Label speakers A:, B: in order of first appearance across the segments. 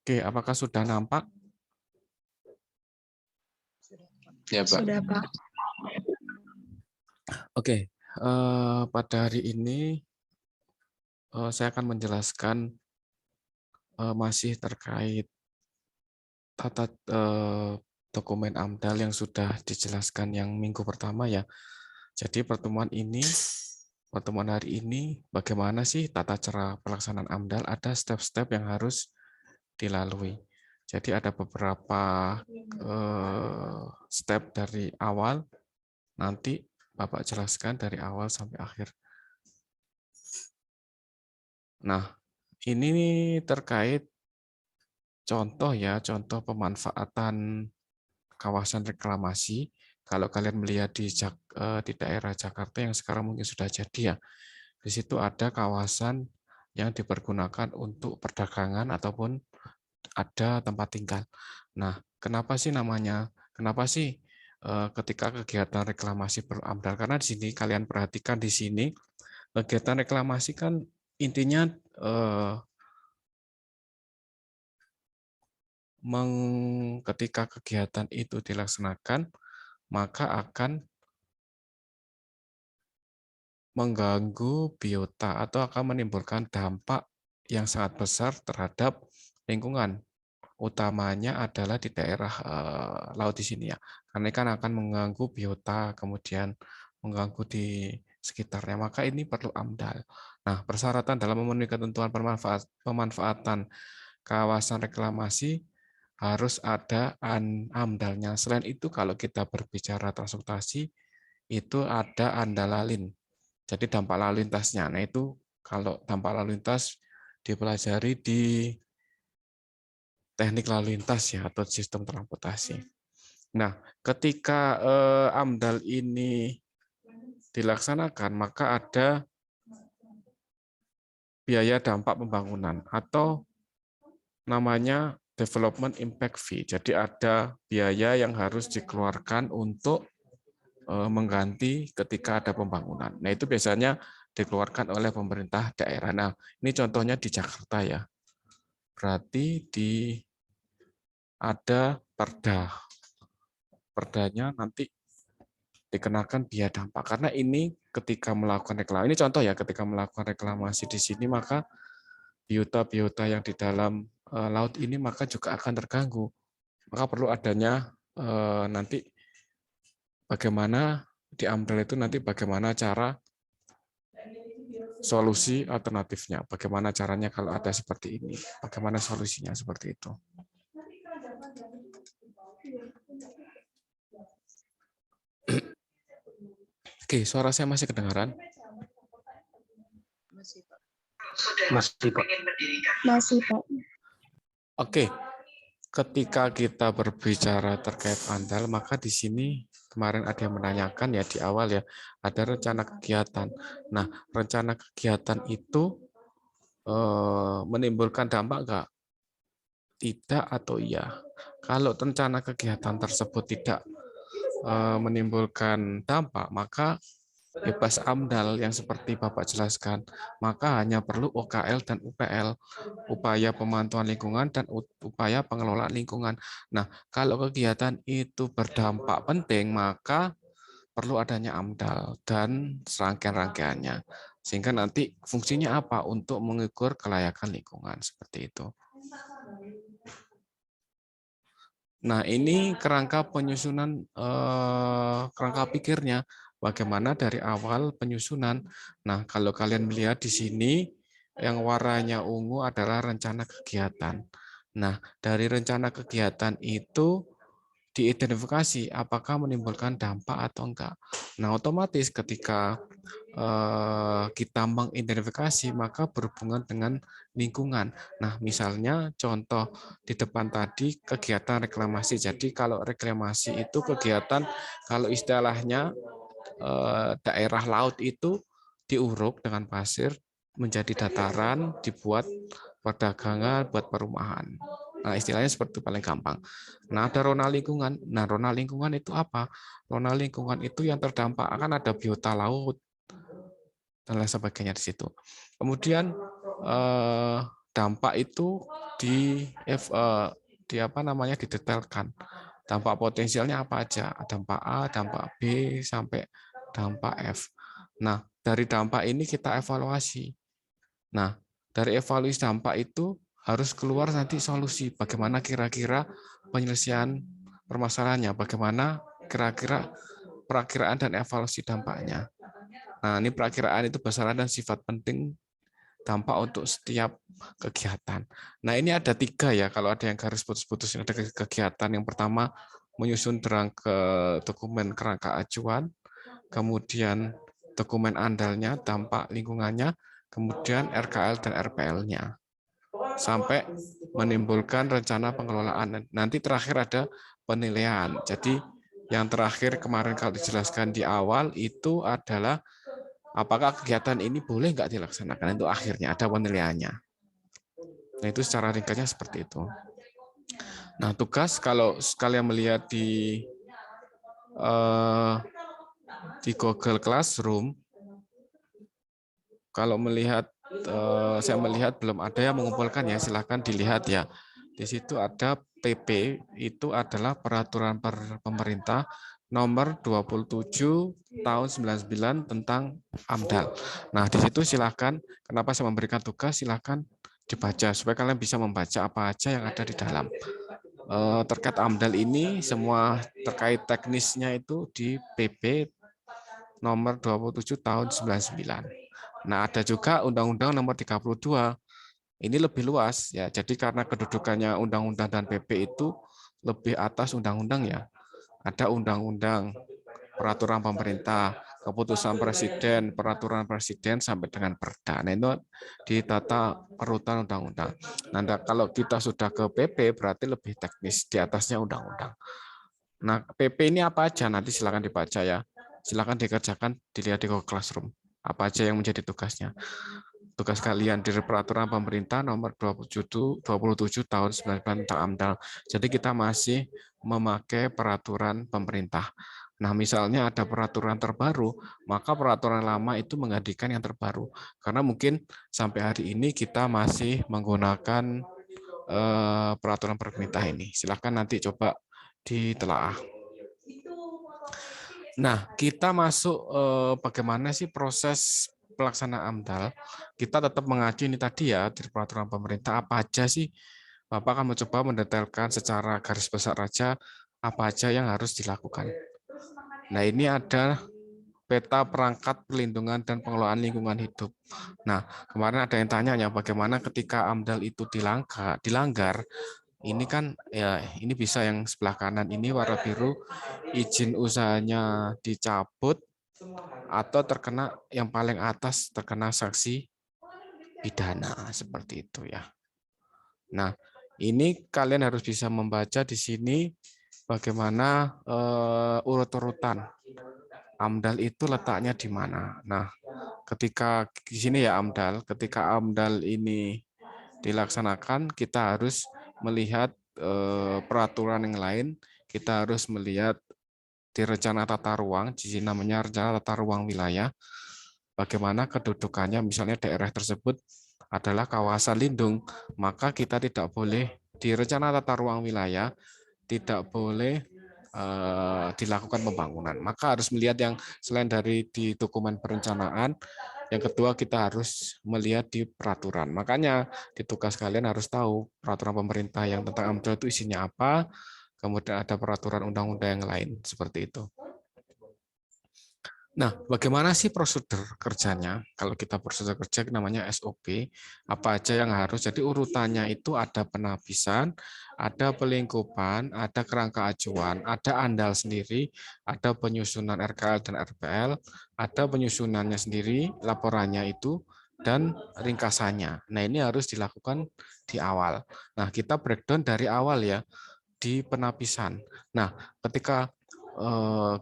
A: Oke, apakah sudah nampak?
B: Ya, Pak.
C: Sudah, Pak.
A: Oke, pada hari ini saya akan menjelaskan masih terkait tata dokumen AMDAL yang sudah dijelaskan yang minggu pertama ya. Jadi pertemuan hari ini bagaimana sih tata cara pelaksanaan AMDAL? Ada step-step yang harus dilalui. Jadi ada beberapa step dari awal, nanti Bapak jelaskan dari awal sampai akhir. Nah, ini terkait contoh ya, contoh pemanfaatan kawasan reklamasi. Kalau kalian melihat di daerah Jakarta yang sekarang mungkin sudah jadi ya, di situ ada kawasan yang dipergunakan untuk perdagangan ataupun ada tempat tinggal. Nah, kenapa sih namanya? Kenapa sih ketika kegiatan reklamasi perlu AMDAL? Karena di sini kalian perhatikan di sini kegiatan reklamasi kan intinya ketika kegiatan itu dilaksanakan, maka akan mengganggu biota atau akan menimbulkan dampak yang sangat besar terhadap lingkungan. Utamanya adalah di daerah laut di sini ya. Karena kan akan mengganggu biota, kemudian mengganggu di sekitarnya. Maka ini perlu AMDAL. Nah, persyaratan dalam memenuhi ketentuan pemanfaatan kawasan reklamasi harus ada AMDAL-nya. Selain itu, kalau kita berbicara transportasi, itu ada andalalin. Jadi dampak lalu lintasnya. Nah itu kalau dampak lalu lintas dipelajari di teknik lalu lintas ya atau sistem transportasi. Nah, ketika AMDAL ini dilaksanakan, maka ada biaya dampak pembangunan atau namanya development impact fee. Jadi ada biaya yang harus dikeluarkan untuk mengganti ketika ada pembangunan. Nah, itu biasanya dikeluarkan oleh pemerintah daerah. Nah, ini contohnya di Jakarta ya. Berarti ada perda. Perdanya nanti dikenakan biaya dampak. Karena ini ketika melakukan reklamasi, ini contoh ya, ketika melakukan reklamasi di sini, maka biota-biota yang di dalam laut ini maka juga akan terganggu. Maka perlu adanya nanti bagaimana di AMDAL itu nanti bagaimana cara solusi alternatifnya, bagaimana caranya kalau ada seperti ini, bagaimana solusinya seperti itu. Oke, suara saya masih kedengaran?
C: Masih, Pak.
B: Masih, Pak.
A: Oke, ketika kita berbicara terkait AMDAL, maka di sini kemarin ada yang menanyakan ya di awal ya, ada rencana kegiatan. Nah, rencana kegiatan itu menimbulkan dampak enggak? Tidak atau iya? Kalau rencana kegiatan tersebut tidak menimbulkan dampak, maka bebas AMDAL yang seperti Bapak jelaskan, maka hanya perlu OKL dan UPL, upaya pemantauan lingkungan dan upaya pengelolaan lingkungan. Nah, kalau kegiatan itu berdampak penting, maka perlu adanya AMDAL dan serangkaian-rangkaiannya. Sehingga nanti fungsinya apa? Untuk mengukur kelayakan lingkungan, seperti itu. Nah, ini kerangka penyusunan, kerangka pikirnya. Bagaimana dari awal penyusunan. Nah, kalau kalian melihat di sini, yang warnanya ungu adalah rencana kegiatan. Nah, dari rencana kegiatan itu diidentifikasi apakah menimbulkan dampak atau enggak. Nah, otomatis ketika kita mengidentifikasi, maka berhubungan dengan lingkungan. Nah, misalnya contoh di depan tadi kegiatan reklamasi. Jadi kalau reklamasi itu kegiatan, kalau istilahnya daerah laut itu diuruk dengan pasir menjadi dataran, dibuat perdagangan, buat perumahan. Nah, istilahnya seperti itu paling gampang. Nah, ada rona lingkungan. Nah, rona lingkungan itu apa? Rona lingkungan itu yang terdampak akan ada biota laut dan lain sebagainya di situ. Kemudian dampak itu didetailkan. Dampak potensialnya apa aja? Dampak A, dampak B, sampai dampak F. Nah, dari dampak ini kita evaluasi. Nah, dari evaluasi dampak itu harus keluar nanti solusi. Bagaimana kira-kira penyelesaian permasalahannya? Bagaimana kira-kira perakiraan dan evaluasi dampaknya? Nah, ini perakiraan itu besaran dan sifat penting dampak untuk setiap kegiatan. Nah, ini ada 3 ya, kalau ada yang garis putus-putus, ada kegiatan. Yang pertama, menyusun dokumen kerangka acuan, kemudian dokumen andalnya, dampak lingkungannya, kemudian RKL dan RPL-nya, sampai menimbulkan rencana pengelolaan. Nanti terakhir ada penilaian. Jadi yang terakhir kemarin kalau dijelaskan di awal itu adalah apakah kegiatan ini boleh nggak dilaksanakan, itu akhirnya ada penilaiannya. Nah, itu secara ringkasnya seperti itu. Nah, tugas kalau sekalian melihat di Google Classroom, kalau saya melihat belum ada yang mengumpulkan ya, silahkan dilihat ya. Di situ ada PP, itu adalah peraturan pemerintah nomor 27 tahun 99 tentang AMDAL. Nah, di situ silahkan, kenapa saya memberikan tugas, silahkan dibaca supaya kalian bisa membaca apa aja yang ada di dalam. Terkait AMDAL ini, semua terkait teknisnya itu di PP nomor 27 tahun 99. Nah, ada juga Undang-Undang nomor 32. Ini lebih luas ya. Jadi karena kedudukannya Undang-Undang dan PP itu lebih atas Undang-Undang ya. Ada Undang-Undang, peraturan pemerintah, keputusan presiden, peraturan presiden sampai dengan perda. Nah, itu ditata urutan undang-undang. Nah, kalau kita sudah ke PP berarti lebih teknis, di atasnya undang-undang. Nah, PP ini apa aja? Nanti silakan dibaca ya. Silakan dikerjakan, dilihat di Google Classroom. Apa aja yang menjadi tugasnya. Tugas kalian di peraturan pemerintah nomor 27 tahun 99 tentang AMDAL. Jadi kita masih memakai peraturan pemerintah. Nah, misalnya ada peraturan terbaru, maka peraturan lama itu menggantikan yang terbaru. Karena mungkin sampai hari ini kita masih menggunakan peraturan pemerintah ini. Silakan nanti coba ditelaah. Nah, kita masuk bagaimana sih proses pelaksanaan AMDAL. Kita tetap mengacu ini tadi ya, di peraturan pemerintah apa aja sih. Bapak akan mencoba mendetailkan secara garis besar aja apa aja yang harus dilakukan. Nah, ini ada peta perangkat perlindungan dan pengelolaan lingkungan hidup. Nah, kemarin ada yang tanya ya, bagaimana ketika AMDAL itu dilanggar, ini kan ya, ini bisa yang sebelah kanan ini warna biru, izin usahanya dicabut atau terkena yang paling atas terkena sanksi pidana seperti itu ya. Nah, ini kalian harus bisa membaca di sini bagaimana urut-urutan AMDAL itu letaknya di mana. Nah, ketika di sini ya AMDAL, ketika AMDAL ini dilaksanakan, kita harus melihat peraturan yang lain, kita harus melihat di rencana tata ruang, di sini namanya rencana tata ruang wilayah, bagaimana kedudukannya, misalnya daerah tersebut adalah kawasan lindung, maka kita tidak boleh di rencana tata ruang wilayah, tidak boleh dilakukan pembangunan. Maka harus melihat yang selain dari di dokumen perencanaan, yang kedua kita harus melihat di peraturan. Makanya di tugas kalian harus tahu peraturan pemerintah yang tentang AMDAL itu isinya apa, kemudian ada peraturan undang-undang yang lain seperti itu. Nah, bagaimana sih prosedur kerjanya? Kalau kita prosedur kerja namanya SOP, apa aja yang harus? Jadi urutannya itu ada penapisan, ada pelingkupan, ada kerangka acuan, ada andal sendiri, ada penyusunan RKL dan RPL, ada penyusunannya sendiri, laporannya itu, dan ringkasannya. Nah, ini harus dilakukan di awal. Nah, kita breakdown dari awal ya, di penapisan. Nah, ketika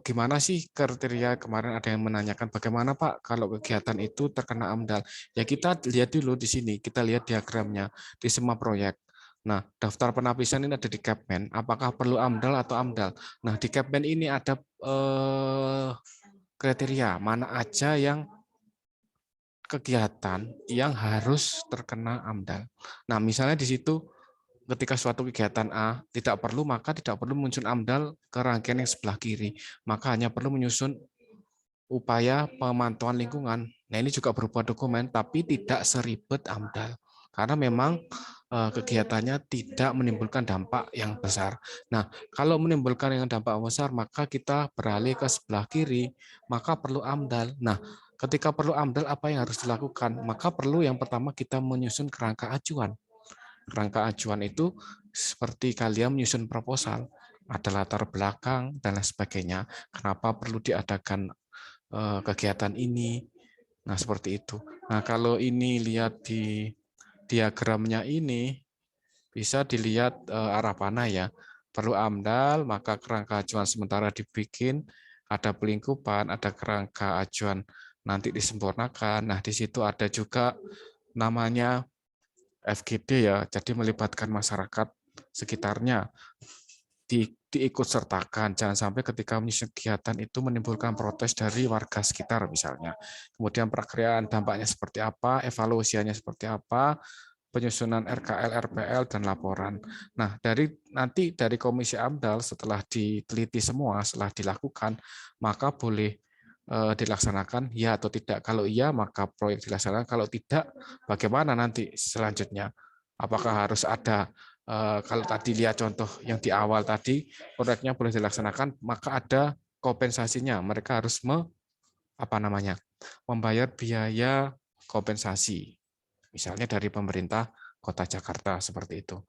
A: gimana sih kriteria, kemarin ada yang menanyakan bagaimana Pak kalau kegiatan itu terkena AMDAL. Ya kita lihat dulu di sini, kita lihat diagramnya di semua proyek. Nah, daftar penapisan ini ada di Capmen. Apakah perlu AMDAL atau AMDAL? Nah, di Capmen ini ada kriteria mana aja yang kegiatan yang harus terkena AMDAL. Nah, misalnya di situ ketika suatu kegiatan A tidak perlu, maka tidak perlu menyusun AMDAL ke rangkaian yang sebelah kiri. Maka hanya perlu menyusun upaya pemantauan lingkungan. Nah, ini juga berupa dokumen, tapi tidak seribet AMDAL. Karena memang kegiatannya tidak menimbulkan dampak yang besar. Nah, kalau menimbulkan yang dampak besar, maka kita beralih ke sebelah kiri, maka perlu AMDAL. Nah, ketika perlu AMDAL, apa yang harus dilakukan? Maka perlu yang pertama kita menyusun kerangka acuan. Kerangka acuan itu seperti kalian menyusun proposal, ada latar belakang dan lain sebagainya. Kenapa perlu diadakan kegiatan ini? Nah, seperti itu. Nah, kalau ini lihat di diagramnya ini, bisa dilihat arah panah ya. Perlu AMDAL, maka kerangka acuan sementara dibikin, ada pelingkupan, ada kerangka acuan nanti disempurnakan. Nah, di situ ada juga namanya FGD ya, jadi melibatkan masyarakat sekitarnya diikut sertakan. Jangan sampai ketika menyusun kegiatan itu menimbulkan protes dari warga sekitar misalnya. Kemudian prakiraan dampaknya seperti apa, evaluasinya seperti apa, penyusunan RKL, RPL, dan laporan. Nah, nanti dari Komisi AMDAL setelah diteliti semua, setelah dilakukan, maka boleh dilaksanakan ya atau tidak. Kalau iya, maka proyek dilaksanakan. Kalau tidak, bagaimana nanti selanjutnya? Apakah harus ada kalau tadi lihat contoh yang di awal tadi, proyeknya boleh dilaksanakan, maka ada kompensasinya. Mereka harus membayar biaya kompensasi, misalnya dari pemerintah Kota Jakarta seperti itu.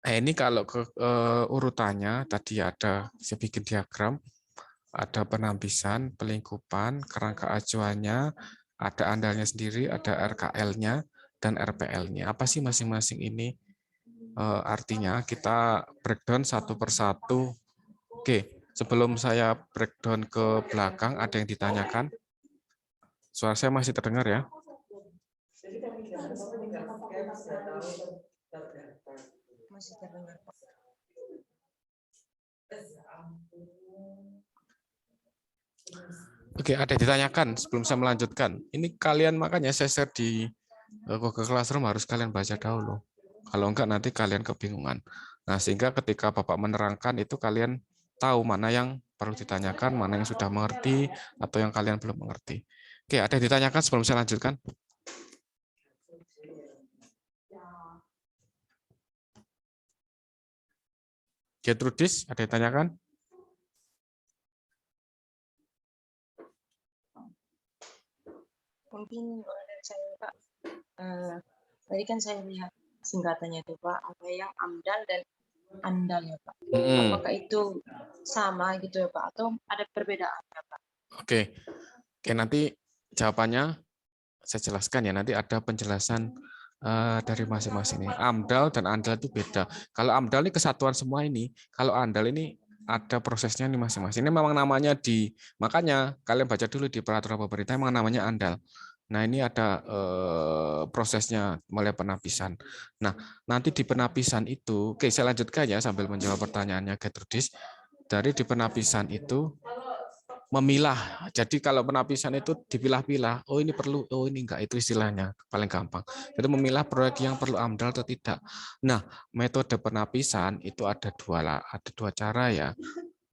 A: Nah, ini kalau ke urutannya tadi ada saya bikin diagram, ada penampisan, pelingkupan, kerangka acuannya, ada andalnya sendiri, ada RKL-nya dan RPL-nya. Apa sih masing-masing ini? Artinya kita breakdown satu persatu. Oke, sebelum saya breakdown ke belakang, ada yang ditanyakan? Suara saya masih terdengar ya?
B: Masih terdengar, Pak.
A: Oke, ada yang ditanyakan sebelum saya melanjutkan. Ini kalian makanya saya share di Google Classroom harus kalian baca dahulu. Kalau enggak nanti kalian kebingungan. Nah, sehingga ketika Bapak menerangkan itu kalian tahu mana yang perlu ditanyakan, mana yang sudah mengerti, atau yang kalian belum mengerti. Oke, ada yang ditanyakan sebelum saya lanjutkan? Gertrudis, ada yang ditanyakan?
B: Mungkin kalau dari saya, Pak, tadi kan saya lihat singkatannya itu, Pak, ada yang AMDAL dan ANDAL ya, Pak. Apakah itu sama gitu ya, Pak, atau ada perbedaannya, Pak?
A: Oke, nanti jawabannya saya jelaskan ya. Nanti ada penjelasan dari masing-masing ini. AMDAL dan ANDAL itu beda. Kalau AMDAL ini kesatuan semua ini. Kalau ANDAL ini ada prosesnya nih masing-masing. Ini memang namanya makanya kalian baca dulu di peraturan pemerintah memang namanya ANDAL. Nah, ini ada prosesnya mulai penapisan. Nah, nanti di penapisan itu, oke saya lanjutkan ya sambil menjawab pertanyaannya Gertrudis. Dari di penapisan itu memilah. Jadi kalau penapisan itu dipilah-pilah. Oh ini perlu, oh ini enggak. Itu istilahnya paling gampang. Itu memilah proyek yang perlu AMDAL atau tidak. Nah, metode penapisan itu ada dua cara ya.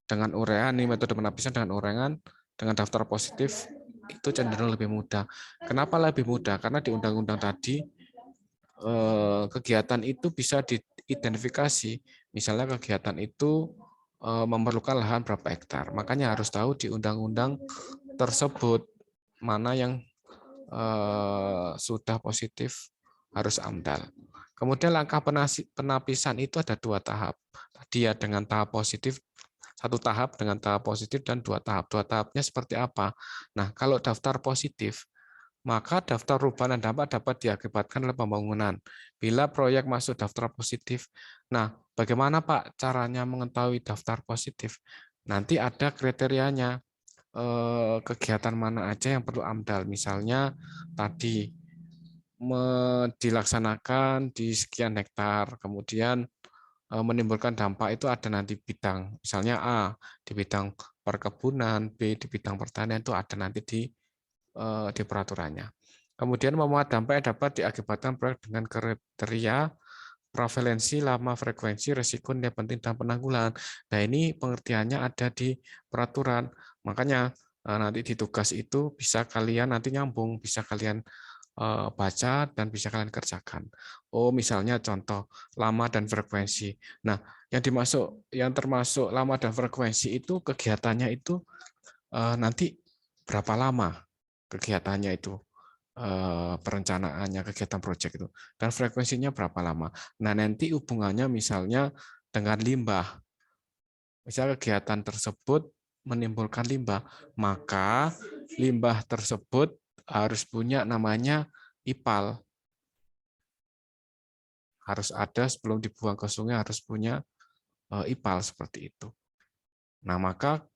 A: Dengan urean, ini metode penapisan dengan urean, dengan daftar positif itu cenderung lebih mudah. Kenapa lebih mudah? Karena di undang-undang tadi kegiatan itu bisa diidentifikasi. Misalnya kegiatan itu memerlukan lahan berapa hektar. Makanya harus tahu di undang-undang tersebut mana yang sudah positif harus AMDAL. Kemudian langkah penapisan itu ada 2 tahap. Tadi ya dengan tahap positif, 1 tahap dengan tahap positif dan 2 tahap. 2 tahapnya seperti apa? Nah, kalau daftar positif, maka daftar perubahan dan dampak dapat diakibatkan oleh pembangunan. Bila proyek masuk daftar positif, nah bagaimana Pak caranya mengetahui daftar positif? Nanti ada kriterianya, kegiatan mana aja yang perlu AMDAL. Misalnya tadi dilaksanakan di sekian hektar, kemudian menimbulkan dampak itu ada nanti bidang, misalnya A di bidang perkebunan, B di bidang pertanian itu ada nanti di di peraturannya. Kemudian memuat dampak yang dapat diakibatkan proyek dengan kriteria prevalensi, lama, frekuensi, risiko, nilai penting, dan penanggulangan. Nah, ini pengertiannya ada di peraturan. Makanya nanti di tugas itu bisa kalian nanti nyambung, bisa kalian baca dan bisa kalian kerjakan. Oh, misalnya contoh lama dan frekuensi. Nah, yang termasuk lama dan frekuensi itu kegiatannya itu nanti berapa lama kegiatannya itu, perencanaannya kegiatan proyek itu, dan frekuensinya berapa lama. Nah, nanti hubungannya misalnya dengan limbah. Misal kegiatan tersebut menimbulkan limbah, maka limbah tersebut harus punya namanya IPAL. Harus ada sebelum dibuang ke sungai, harus punya IPAL seperti itu. Nah, maka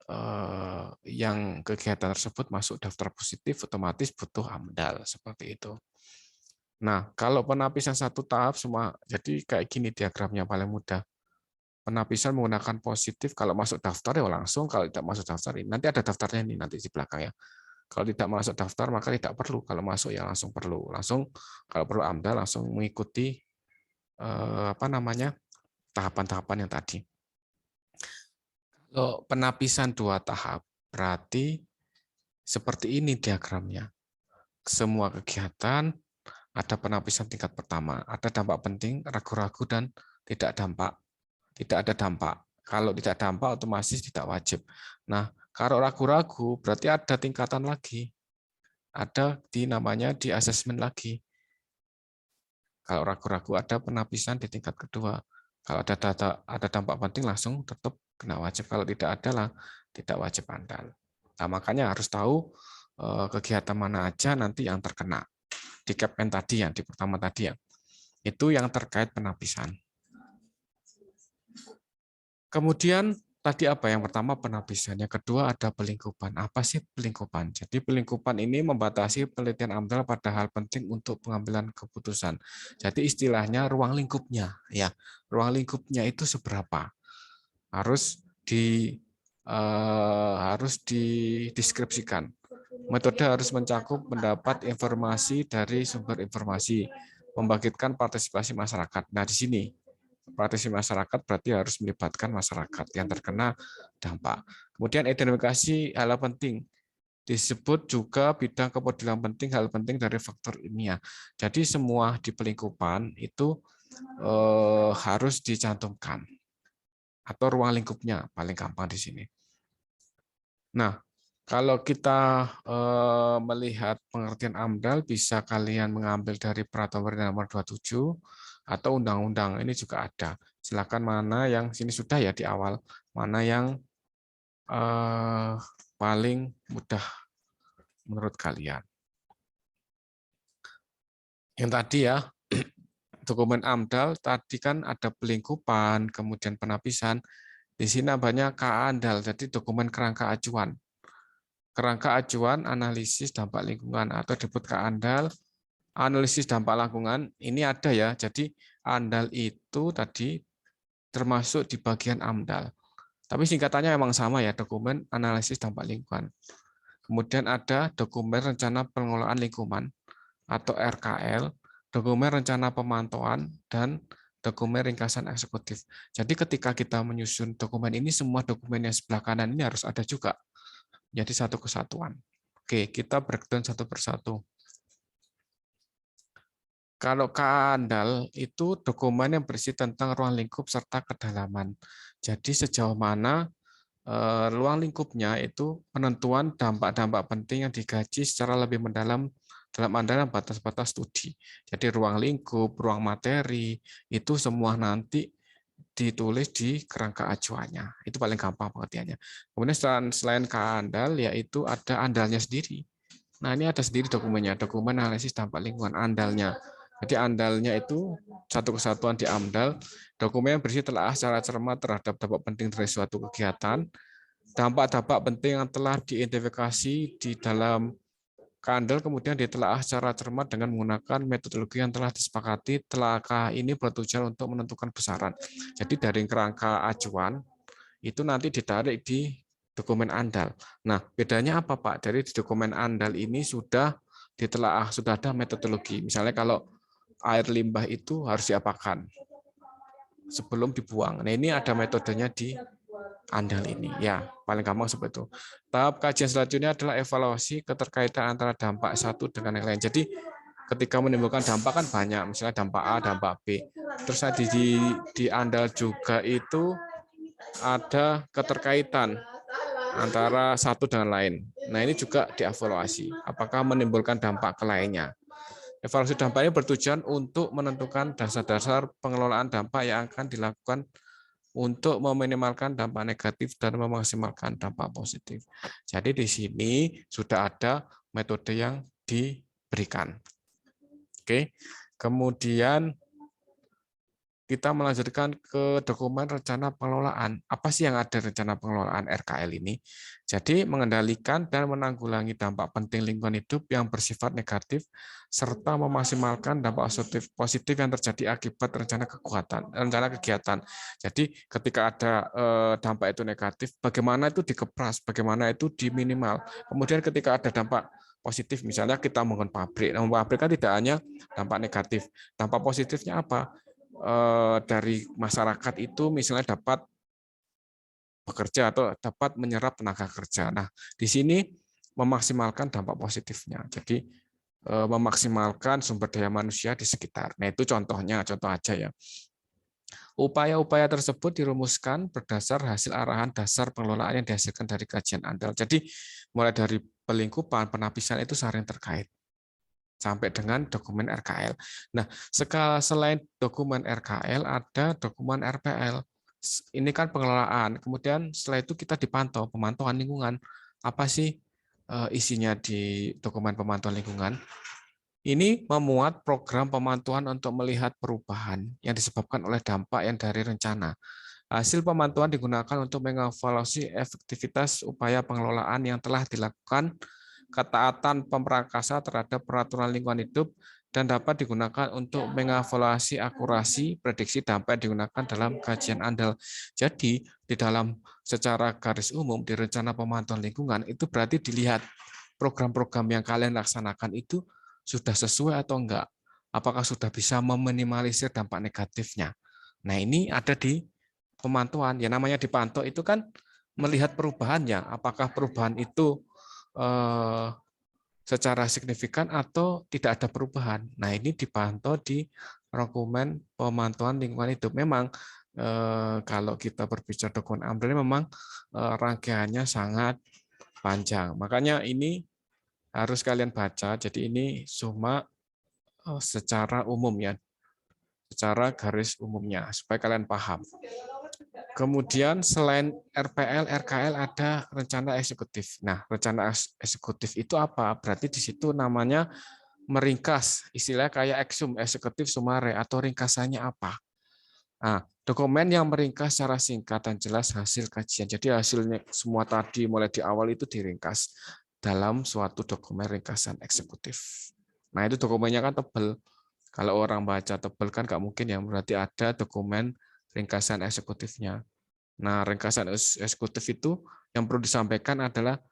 A: yang kegiatan tersebut masuk daftar positif otomatis butuh AMDAL seperti itu. Nah, kalau penapisan satu tahap semua, jadi kayak gini diagramnya paling mudah. Penapisan menggunakan positif kalau masuk daftar ya langsung, kalau tidak masuk daftar nanti ada daftarnya ini nanti di belakang ya. Kalau tidak masuk daftar maka tidak perlu, kalau masuk ya langsung perlu. Langsung kalau perlu AMDAL langsung mengikuti apa namanya? Tahapan-tahapan yang tadi. Kalau penapisan 2 tahap berarti seperti ini diagramnya. Semua kegiatan ada penapisan tingkat pertama, ada dampak penting, ragu-ragu, dan tidak dampak. Tidak ada dampak. Kalau tidak dampak otomatis tidak wajib. Nah, kalau ragu-ragu berarti ada tingkatan lagi. Ada namanya di asesmen lagi. Kalau ragu-ragu ada penapisan di tingkat kedua. Kalau ada dampak penting langsung tetap kena wajib. Kalau tidak ada lah tidak wajib AMDAL. Nah, makanya harus tahu kegiatan mana aja nanti yang terkena. Di Capman tadi yang di pertama tadi ya. Itu yang terkait penapisan. Kemudian tadi apa? Yang pertama penapisan, yang kedua ada pelingkupan. Apa sih pelingkupan? Jadi pelingkupan ini membatasi penelitian AMDAL pada hal penting untuk pengambilan keputusan. Jadi istilahnya ruang lingkupnya, ya. Ruang lingkupnya itu seberapa? Harus dideskripsikan. Metode harus mencakup mendapat informasi dari sumber informasi, membangkitkan partisipasi masyarakat. Nah, di sini partisipasi masyarakat berarti harus melibatkan masyarakat yang terkena dampak. Kemudian identifikasi hal penting. Disebut juga bidang kepedulian penting, hal penting dari faktor ilmiah. Jadi semua di pelingkupan itu harus dicantumkan. Atau ruang lingkupnya, paling gampang di sini. Nah, kalau kita melihat pengertian AMDAL, bisa kalian mengambil dari Peraturan Nomor 27 atau undang-undang, ini juga ada. Silakan mana yang sini sudah ya di awal, mana yang paling mudah menurut kalian. Yang tadi ya, dokumen AMDAL tadi kan ada pelingkupan, kemudian penapisan. Di sini banyak KANDAL, jadi dokumen kerangka acuan. Kerangka acuan analisis dampak lingkungan atau disebut KANDAL, analisis dampak lingkungan ini ada ya. Jadi ANDAL itu tadi termasuk di bagian AMDAL. Tapi singkatannya memang sama ya, dokumen analisis dampak lingkungan. Kemudian ada dokumen rencana pengelolaan lingkungan atau RKL, dokumen rencana pemantauan, dan dokumen ringkasan eksekutif. Jadi ketika kita menyusun dokumen ini, semua dokumen yang sebelah kanan ini harus ada juga. Jadi satu kesatuan. Oke, kita breakdown satu persatu. Kalau KANDAL itu dokumen yang berisi tentang ruang lingkup serta kedalaman. Jadi sejauh mana ruang lingkupnya itu penentuan dampak-dampak penting yang digaji secara lebih mendalam dalam andalan batas-batas studi. Jadi ruang lingkup, ruang materi, itu semua nanti ditulis di kerangka acuannya. Itu paling gampang pengertiannya. Kemudian selain KANDAL, yaitu ada ANDALnya sendiri. Nah, ini ada sendiri dokumennya, dokumen analisis dampak lingkungan ANDALnya. Jadi ANDALnya itu satu kesatuan di AMDAL, dokumen yang berisi telah secara cermat terhadap dampak penting dari suatu kegiatan, dampak-dampak penting yang telah diidentifikasi di dalam KANDAL kemudian ditelaah secara cermat dengan menggunakan metodologi yang telah disepakati. Telahkah ini bertujuan untuk menentukan besaran. Jadi dari kerangka acuan itu nanti ditarik di dokumen andal. Nah, bedanya apa, Pak? Dari di dokumen andal ini sudah ditelaah, sudah ada metodologi. Misalnya kalau air limbah itu harus diapakan sebelum dibuang. Nah, ini ada metodenya di andal ini. Ya, paling gampang seperti itu. Tahap kajian selanjutnya adalah evaluasi keterkaitan antara dampak satu dengan yang lain. Jadi, ketika menimbulkan dampak kan banyak, misalnya dampak A, dampak B. Terus di andal juga itu ada keterkaitan antara satu dengan lain. Nah, ini juga dievaluasi. Apakah menimbulkan dampak ke lainnya? Evaluasi dampak ini bertujuan untuk menentukan dasar-dasar pengelolaan dampak yang akan dilakukan untuk meminimalkan dampak negatif dan memaksimalkan dampak positif. Jadi di sini sudah ada metode yang diberikan. Oke. Kemudian kita melanjutkan ke dokumen rencana pengelolaan. Apa sih yang ada rencana pengelolaan RKL ini? Jadi mengendalikan dan menanggulangi dampak penting lingkungan hidup yang bersifat negatif serta memaksimalkan dampak positif yang terjadi akibat rencana kegiatan. Jadi ketika ada dampak itu negatif, bagaimana itu dikepras, bagaimana itu diminimal. Kemudian ketika ada dampak positif, misalnya kita membangun pabrik. Nah, pabrik kan tidak hanya dampak negatif, dampak positifnya apa? Dari masyarakat itu misalnya dapat bekerja atau dapat menyerap tenaga kerja. Nah, di sini memaksimalkan dampak positifnya. Jadi memaksimalkan sumber daya manusia di sekitar. Nah, itu contohnya, contoh aja ya. Upaya-upaya tersebut dirumuskan berdasar hasil arahan dasar pengelolaan yang dihasilkan dari kajian andal. Jadi mulai dari pelingkupan, penapisan itu saling terkait sampai dengan dokumen RKL. Nah, selain dokumen RKL, ada dokumen RPL. Ini kan pengelolaan. Kemudian setelah itu kita dipantau, pemantauan lingkungan. Apa sih isinya di dokumen pemantauan lingkungan? Ini memuat program pemantauan untuk melihat perubahan yang disebabkan oleh dampak yang dari rencana. Hasil pemantauan digunakan untuk mengevaluasi efektivitas upaya pengelolaan yang telah dilakukan, ketaatan pemrakasa terhadap peraturan lingkungan hidup, dan dapat digunakan untuk mengevaluasi akurasi prediksi dampak yang digunakan dalam kajian andal. Jadi, di dalam secara garis umum di rencana pemantauan lingkungan itu berarti dilihat program-program yang kalian laksanakan itu sudah sesuai atau enggak. Apakah sudah bisa meminimalisir dampak negatifnya. Nah, ini ada di pemantauan. Ya namanya dipantau itu kan melihat perubahannya. Apakah perubahan itu secara signifikan atau tidak ada perubahan. Nah, ini dipantau di dokumen pemantauan lingkungan hidup. Memang kalau kita berbicara dokumen AMDAL memang rangkaiannya sangat panjang. Makanya ini harus kalian baca. Jadi ini cuma secara umum ya, secara garis umumnya supaya kalian paham. Kemudian selain RPL, RKL ada rencana eksekutif. Nah, rencana eksekutif itu apa? Berarti di situ namanya meringkas, istilah kayak eksum, eksekutif sumare, atau ringkasannya apa. Nah, dokumen yang meringkas secara singkat dan jelas hasil kajian. Jadi hasilnya semua tadi mulai di awal itu diringkas dalam suatu dokumen ringkasan eksekutif. Nah, itu dokumennya kan tebal. Kalau orang baca tebal kan nggak mungkin ya, berarti ada dokumen ringkasan eksekutifnya. Nah, ringkasan eksekutif itu yang perlu disampaikan adalah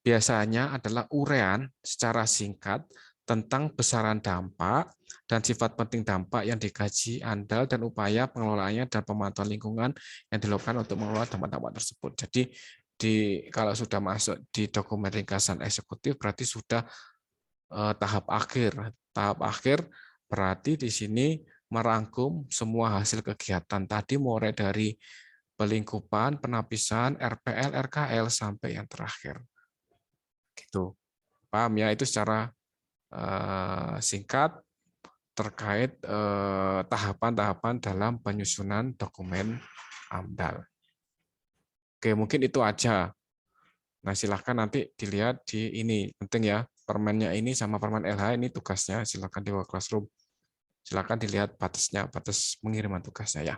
A: biasanya adalah uraian secara singkat tentang besaran dampak dan sifat penting dampak yang dikaji andal dan upaya pengelolaannya dan pemantauan lingkungan yang dilakukan untuk mengelola dampak-dampak tersebut. Jadi kalau sudah masuk di dokumen ringkasan eksekutif berarti sudah tahap akhir. Tahap akhir berarti di sini merangkum semua hasil kegiatan tadi mulai dari pelingkupan, penapisan, RPL, RKL sampai yang terakhir. Gitu. Paham ya? Itu secara singkat terkait tahapan-tahapan dalam penyusunan dokumen AMDAL. Oke, mungkin itu aja. Nah, silahkan nanti dilihat di ini. Penting ya, permennya ini sama permen LH ini tugasnya. Silahkan di Classroom. Silahkan dilihat batasnya, batas pengiriman tugasnya ya.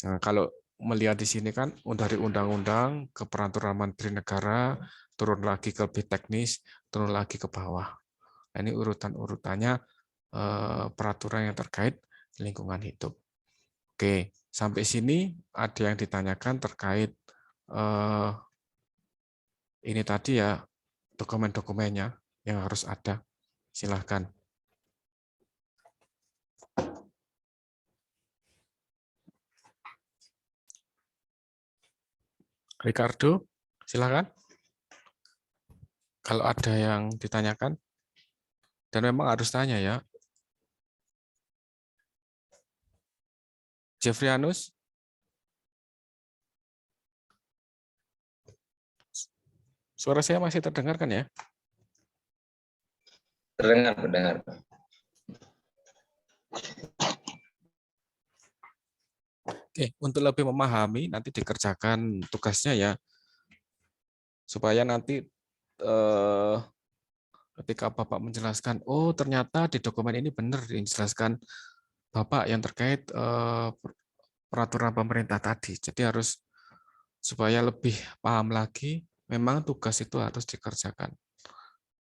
A: Nah, kalau melihat di sini kan dari undang-undang ke peraturan Menteri Negara, turun lagi ke lebih teknis, turun lagi ke bawah. Nah, ini urutan-urutannya peraturan yang terkait lingkungan hidup. Oke, sampai sini ada yang ditanyakan terkait ini tadi ya dokumen-dokumennya yang harus ada. Silahkan. Ricardo, silahkan. Kalau ada yang ditanyakan, dan memang harus tanya ya. Jeffrianus, suara saya masih terdengar kan ya?
C: Terdengar.
A: Oke, untuk lebih memahami nanti dikerjakan tugasnya ya, supaya nanti ketika Bapak menjelaskan, oh ternyata di dokumen ini benar dijelaskan Bapak yang terkait peraturan pemerintah tadi. Jadi harus supaya lebih paham lagi, memang tugas itu harus dikerjakan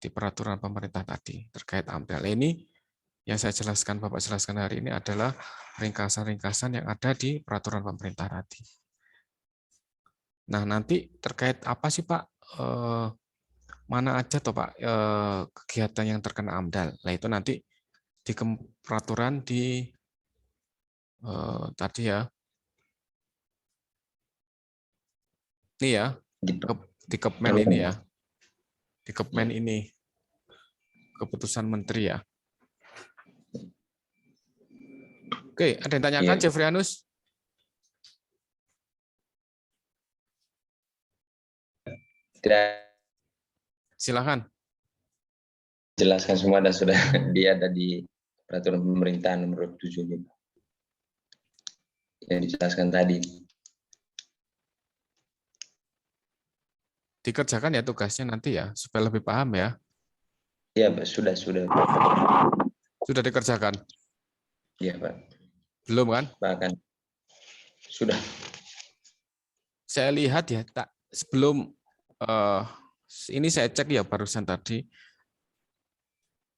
A: di peraturan pemerintah tadi terkait AMDAL. Ini yang saya jelaskan, Bapak jelaskan hari ini adalah ringkasan-ringkasan yang ada di peraturan pemerintah tadi. Nah, nanti terkait apa sih Pak? Mana aja toh Pak kegiatan yang terkena AMDAL? Nah, itu nanti di peraturan di tadi ya. Ini ya, di Kepmen ini ya. Di Kepmen ini. Keputusan Menteri ya. Oke, ada yang tanyakan,
C: Iya.
A: Jeffrianus?
C: Tidak,
A: Silakan.
C: jelaskan semua dan sudah dia ada di peraturan pemerintah nomor 7 yang dijelaskan tadi.
A: Dikerjakan ya tugasnya nanti ya, supaya lebih paham ya.
C: Iya, Pak, sudah.
A: Sudah dikerjakan?
C: Iya, Pak.
A: Belum kan?
C: Bahkan sudah.
A: Saya lihat ya, sebelum ini saya cek ya barusan tadi,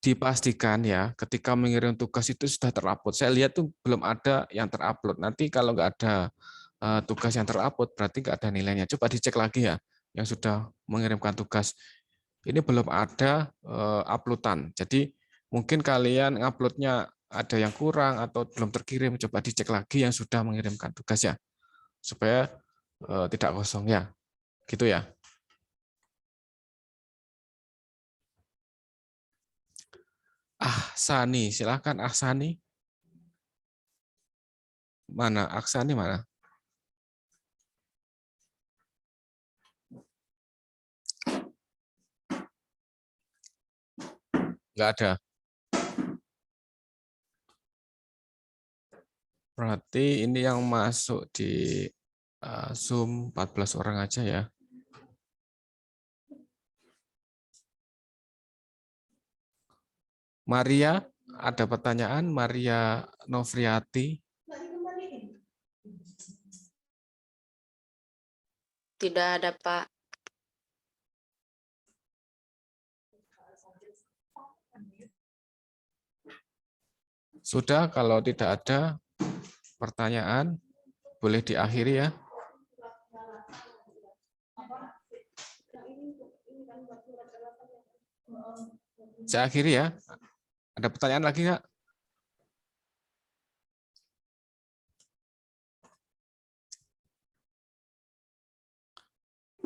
A: dipastikan ya ketika mengirim tugas itu sudah terupload. Saya lihat tuh belum ada yang terupload. Nanti kalau nggak ada tugas yang terupload berarti nggak ada nilainya. Coba dicek lagi ya yang sudah mengirimkan tugas. Ini belum ada uploadan. Jadi mungkin kalian uploadnya ada yang kurang atau belum terkirim. Coba dicek lagi yang sudah mengirimkan tugas ya supaya tidak kosong ya. Gitu ya. Sani, silakan Sani. Mana Aksani mana? Nggak ada. Berarti ini yang masuk di Zoom 14 orang aja ya. Maria, ada pertanyaan? Maria Novriati.
D: Tidak ada, Pak.
A: Sudah, kalau tidak ada pertanyaan, boleh diakhiri ya. Saya akhiri ya. Ada pertanyaan lagi nggak?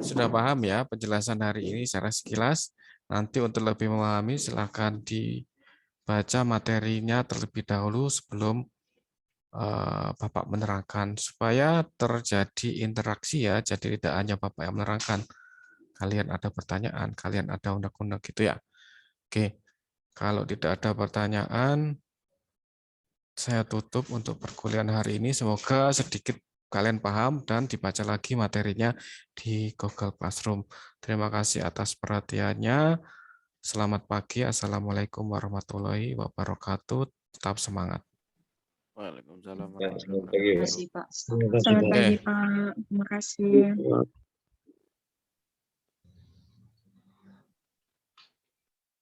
A: Sudah paham ya penjelasan hari ini secara sekilas. Nanti untuk lebih memahami silakan dibaca materinya terlebih dahulu sebelum Bapak menerangkan supaya terjadi interaksi ya. Jadi tidak hanya Bapak yang menerangkan. Kalian ada pertanyaan, kalian ada undang-undang gitu ya. Oke. Kalau tidak ada pertanyaan, saya tutup untuk perkuliahan hari ini. Semoga sedikit kalian paham dan dibaca lagi materinya di Google Classroom. Terima kasih atas perhatiannya. Selamat pagi. Assalamualaikum warahmatullahi wabarakatuh. Tetap semangat.
E: Waalaikumsalam
C: Ya,
E: warahmatullahi
C: selamat pagi,
B: Terima
C: Pak.
B: kasih Pak.
F: Selamat
A: Oke.
F: pagi, Pak. Terima kasih.